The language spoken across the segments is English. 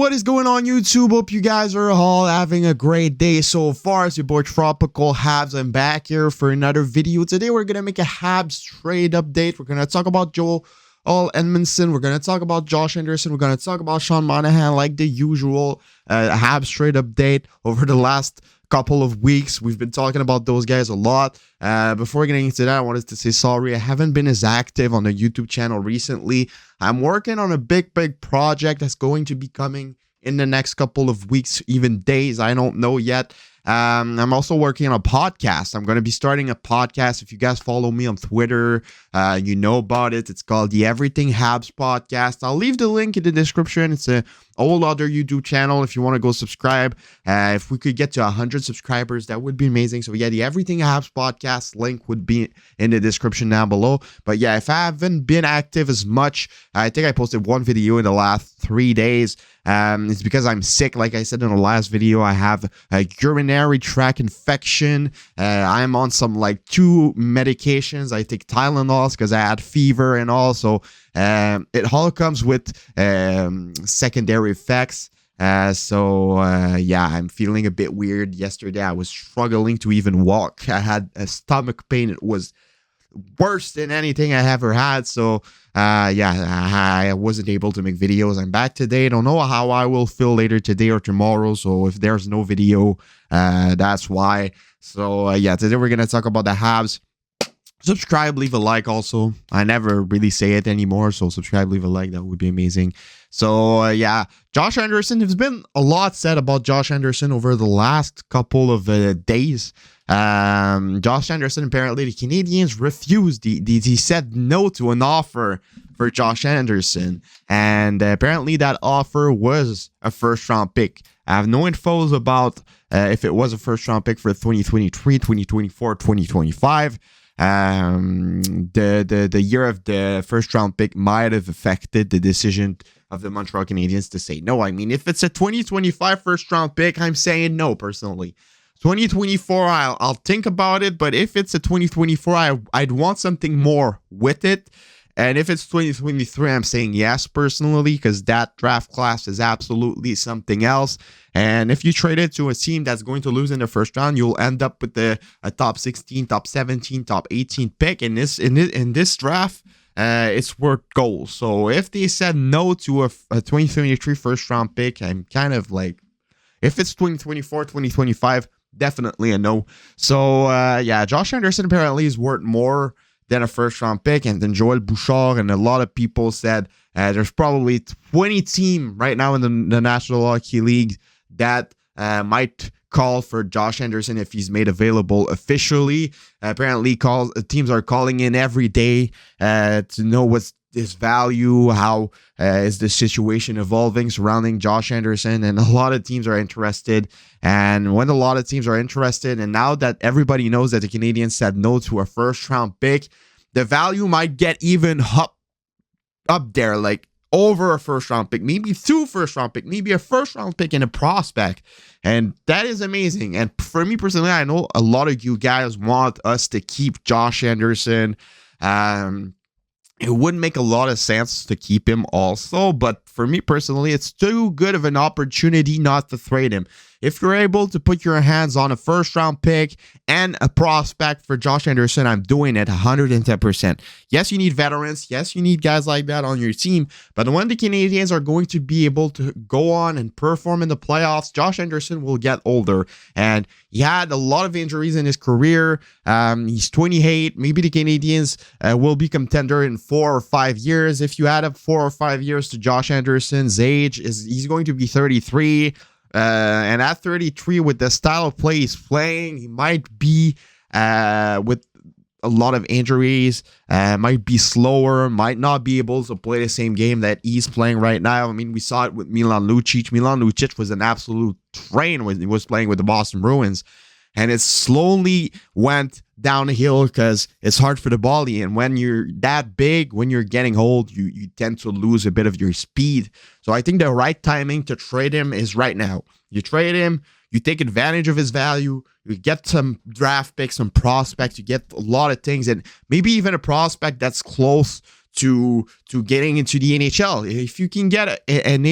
What is going on, YouTube? Hope you guys are all having a great day so far. It's your boy Tropical Habs. I'm back here for another video. Today we're gonna make a Habs trade update. We're gonna talk about Joel Edmondson. We're gonna talk about Josh Anderson. We're gonna talk about Sean Monahan, like the usual. Habs trade update over the last couple of weeks. We've been talking about those guys a lot. Before getting into that, I wanted to say sorry. I haven't been as active on the YouTube channel recently. I'm working on a big project that's going to be coming in the next couple of weeks, even days. I don't know yet. I'm also working on a podcast. I'm going to be starting a podcast. If you guys follow me on Twitter, you know about it. It's called the Everything Habs Podcast. I'll leave the link in the description. It's a whole other YouTube channel if you want to go subscribe. If we could get to 100 subscribers, that would be amazing. So yeah, the Everything Habs Podcast link would be in the description down below. But yeah, if I haven't been active as much, I think I posted one video in the last 3 days. It's because I'm sick. Like I said in the last video, I have a urinary tract infection. I'm on some like 2 medications. I take Tylenols because I had fever and all. So it all comes with secondary effects. Yeah, I'm feeling a bit weird. Yesterday, I was struggling to even walk. I had a stomach pain. It was worse than anything I ever had. So yeah, I wasn't able to make videos. I'm back today. Don't know how I will feel later today or tomorrow. So if there's no video, that's why. So yeah, today we're gonna talk about the Habs. Subscribe, leave a like also. I never really say it anymore, so subscribe, leave a like. That would be amazing. So yeah, Josh Anderson. There's been a lot said about Josh Anderson over the last couple of days. Josh Anderson, apparently the Canadiens refused. He said no to an offer for Josh Anderson, and apparently that offer was a first-round pick. I have no infos about if it was a first-round pick for 2023, 2024, 2025. The year of the first-round pick might have affected the decision of the Montreal Canadiens to say no. I mean, if it's a 2025 first-round pick, I'm saying no personally. 2024, I'll think about it, but if it's a 2024, I'd want something more with it. And if it's 2023, I'm saying yes personally, because that draft class is absolutely something else. And if you trade it to a team that's going to lose in the first round, you'll end up with a top 16, top 17, top 18 pick. In this draft, it's worth goals. So if they said no to a 2023 first round pick, I'm kind of like, if it's 2024, 2025, definitely a no. So yeah, Josh Anderson apparently is worth more than a first-round pick, and then Joel Bouchard, and a lot of people said there's probably 20 teams right now in the National Hockey League that might call for Josh Anderson if he's made available officially. Apparently, teams are calling in every day to know what's his value, how is the situation evolving surrounding Josh Anderson, and a lot of teams are interested. And when a lot of teams are interested, and now that everybody knows that the Canadiens said no to a first-round pick, the value might get even up there, like over a first-round pick, maybe 2 first-round pick, maybe a first-round pick and a prospect. And that is amazing. And for me personally, I know a lot of you guys want us to keep Josh Anderson. It wouldn't make a lot of sense to keep him also, but for me personally, it's too good of an opportunity not to trade him. If you're able to put your hands on a first-round pick and a prospect for Josh Anderson, I'm doing it 110%. Yes, you need veterans. Yes, you need guys like that on your team. But when the Canadiens are going to be able to go on and perform in the playoffs, Josh Anderson will get older. And he had a lot of injuries in his career. He's 28. Maybe the Canadiens will be contender in 4 or 5 years. If you add up 4 or 5 years to Josh Anderson's age, he's going to be 33. And at 33, with the style of play he's playing, he might be with a lot of injuries, might be slower, might not be able to play the same game that he's playing right now. I mean, we saw it with Milan Lucic. Milan Lucic was an absolute train when he was playing with the Boston Bruins. And it slowly went downhill because it's hard for the body. And when you're that big, when you're getting old, you tend to lose a bit of your speed. So I think the right timing to trade him is right now. You trade him, you take advantage of his value, you get some draft picks, some prospects, you get a lot of things, and maybe even a prospect that's close to getting into the NHL. If you can get an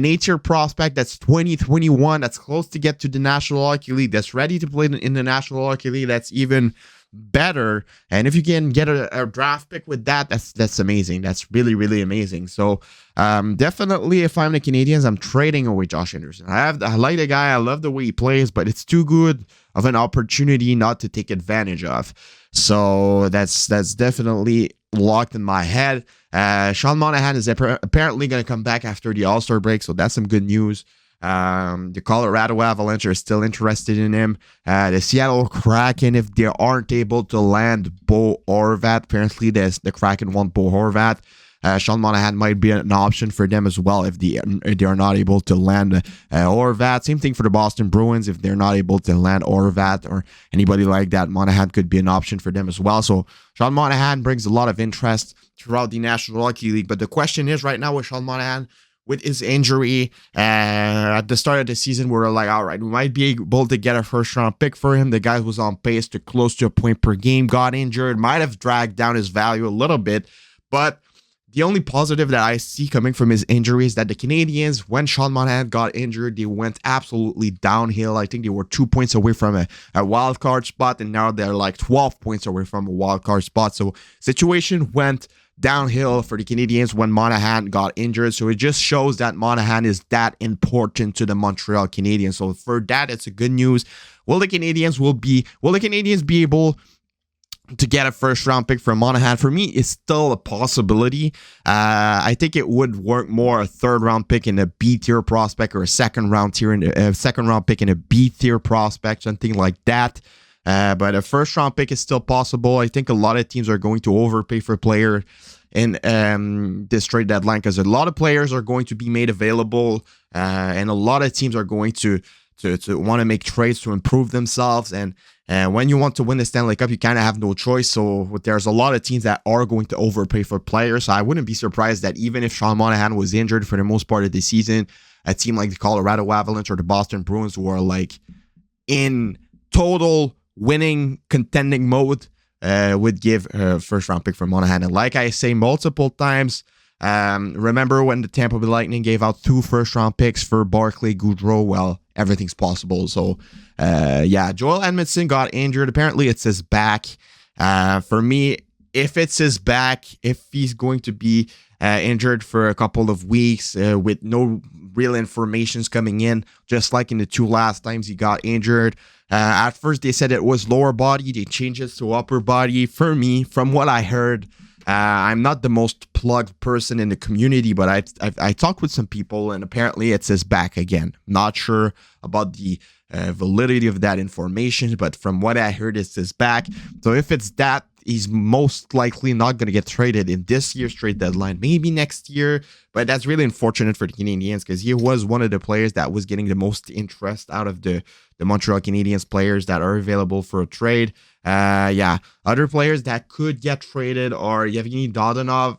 A-tier prospect that's 2021, that's close to get to the National Hockey League, that's ready to play in the National Hockey League, that's even better. And if you can get a draft pick with that, that's amazing. That's really, really amazing. So definitely, if I'm the Canadiens, I'm trading away Josh Anderson. I like the guy. I love the way he plays, but it's too good of an opportunity not to take advantage of. So that's definitely locked in my head. Sean Monahan is apparently going to come back after the All-Star break, so that's some good news. The Colorado Avalanche are still interested in him. The Seattle Kraken, if they aren't able to land Bo Horvat, apparently the Kraken want Bo Horvat. Sean Monahan might be an option for them as well if they are not able to land Horvat. Same thing for the Boston Bruins. If they're not able to land Horvat or anybody like that, Monahan could be an option for them as well. So Sean Monahan brings a lot of interest throughout the National Hockey League. But the question is right now with Sean Monahan, with his injury at the start of the season, we were like, all right, we might be able to get a first-round pick for him. The guy was on pace to close to a point per game, got injured, might have dragged down his value a little bit, but the only positive that I see coming from his injury is that the Canadiens, when Sean Monahan got injured, they went absolutely downhill. I think they were 2 points away from a wild card spot, and now they're like 12 points away from a wild card spot. So situation went downhill for the Canadiens when Monahan got injured. So it just shows that Monahan is that important to the Montreal Canadiens. So for that, it's a good news. Will the Canadiens be able to get a first round pick from Monahan? For me, it's still a possibility. I think it would work more a third round pick in a B tier prospect or a second round pick in a B tier prospect, something like that. But a first round pick is still possible. I think a lot of teams are going to overpay for player in this trade deadline because a lot of players are going to be made available, and a lot of teams are going to want to make trades to improve themselves. And when you want to win the Stanley Cup, you kind of have no choice. So there's a lot of teams that are going to overpay for players. So I wouldn't be surprised that even if Sean Monahan was injured for the most part of the season, a team like the Colorado Avalanche or the Boston Bruins, who are like in total winning, contending mode, would give a first round pick for Monahan. And like I say multiple times, remember when the Tampa Bay Lightning gave out 2 first round picks for Barclay Goodrow? Well, everything's possible. So Joel Edmondson got injured. Apparently it's his back. For me, if it's his back, if he's going to be injured for a couple of weeks with no real informations coming in, just like in the 2 last times he got injured. At first they said it was lower body. They changed it to upper body. For me, from what I heard, I'm not the most plugged person in the community, but I talked with some people, and apparently it's his back again. Not sure about the validity of that information, but from what I heard, it's his back. So if it's that, he's most likely not going to get traded in this year's trade deadline, maybe next year. But that's really unfortunate for the Canadiens because he was one of the players that was getting the most interest out of the Montreal Canadiens players that are available for a trade. Other players that could get traded are Yevgeny Dadonov.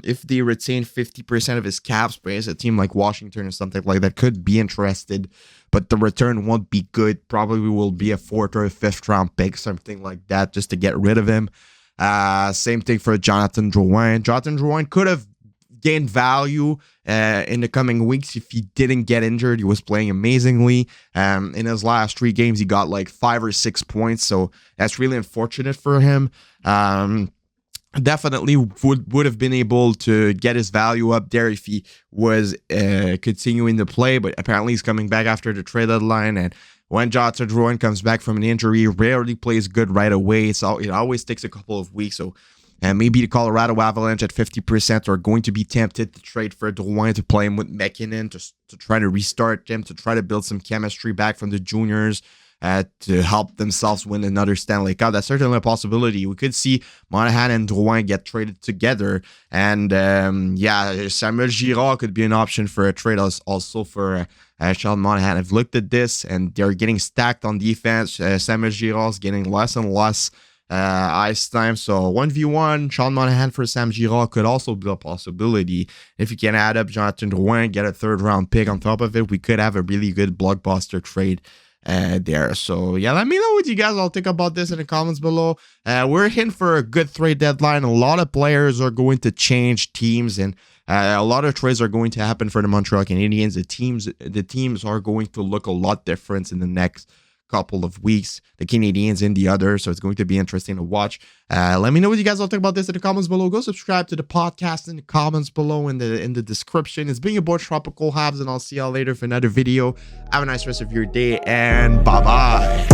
If they retain 50% of his cap space, a team like Washington or something like that could be interested, but the return won't be good. Probably will be a 4th or a 5th round pick, something like that, just to get rid of him. Same thing for Jonathan Drouin. Jonathan Drouin could have gained value in the coming weeks if he didn't get injured. He was playing amazingly. In his last 3 games, he got like 5 or 6 points, so that's really unfortunate for him. Definitely would have been able to get his value up there if he was continuing to play, but apparently he's coming back after the trade deadline, and when Jonathan Drouin comes back from an injury, he rarely plays good right away. So it always takes a couple of weeks. So maybe the Colorado Avalanche at 50% are going to be tempted to trade for Drouin to play him with McKinnon, to try to restart him, to try to build some chemistry back from the juniors, to help themselves win another Stanley Cup. That's certainly a possibility. We could see Monahan and Drouin get traded together. And Samuel Girard could be an option for a trade also for Sean Monahan. I've looked at this and they're getting stacked on defense. Samuel Girard's getting less and less ice time. So 1v1, Sean Monahan for Sam Girard could also be a possibility. If you can add up Jonathan Drouin, get a 3rd round pick on top of it, we could have a really good blockbuster trade there. So yeah, let me know what you guys all think about this in the comments below. We're in for a good trade deadline. A lot of players are going to change teams, and a lot of trades are going to happen for the Montreal Canadiens. The teams are going to look a lot different in the next couple of weeks, the Canadiens and the others, so it's going to be interesting to watch. Let me know what you guys all think about this in the comments below. Go subscribe to the podcast in the comments below in the description. It's been your boy Tropical Habs, and I'll see y'all later for another video. Have a nice rest of your day, and bye bye.